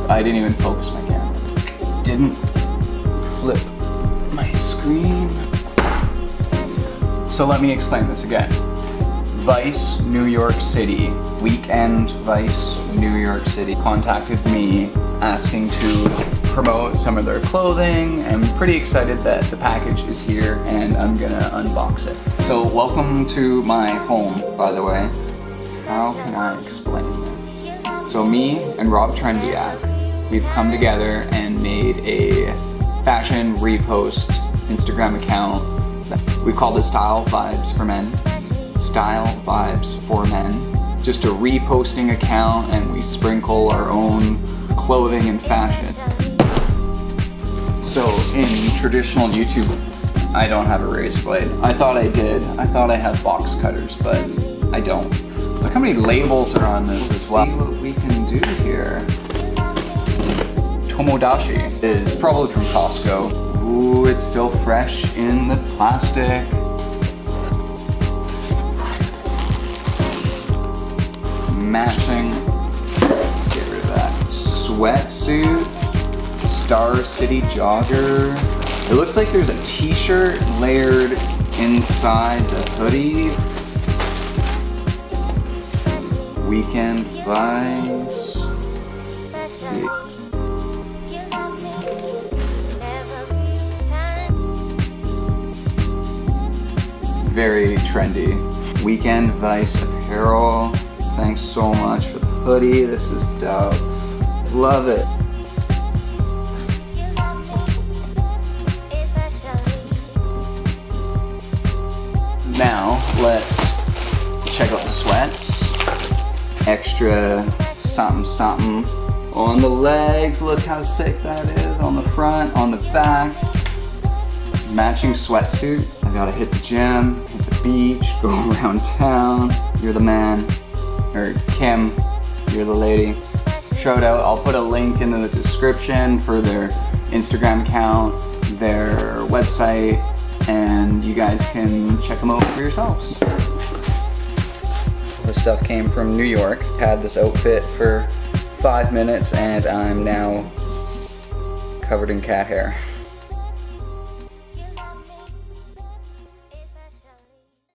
I didn't even focus my camera. Didn't flip my screen. So let me explain this again. Vice, New York City, WEEKENDVICE, New York City contacted me asking to promote some of their clothing. I'm pretty excited that the package is here and I'm gonna unbox it. So welcome to my home, by the way. How can I explain this? So me and Rob Trendiak, we've come together and made a fashion repost Instagram account. We called it Style Vibes for Men. Style Vibes for Men. Just a reposting account, and we sprinkle our own clothing and fashion. So in traditional YouTube, I don't have a razor blade. I thought I did. I thought I had box cutters, but I don't. Look how many labels are on this as well. See what we can do here. Tomodachi is probably from Costco. Ooh, it's still fresh in the plastic. Matching, get rid of that, sweatsuit, Star City jogger. It looks like there's a t-shirt layered inside the hoodie. Weekend Vice. Let's see. Very trendy. Weekend Vice apparel. Thanks so much for the hoodie. This is dope. Love it. Now, let's check out the sweats. Extra something something on the legs. Look how sick that is. On the front, on the back. Matching sweatsuit. I gotta hit the gym, hit the beach, go around town. You're the man. Or Kim, you're the lady. Shout out, I'll put a link in the description for their Instagram account, their website, and you guys can check them out for yourselves. This stuff came from New York. Had this outfit for 5 minutes and I'm now covered in cat hair.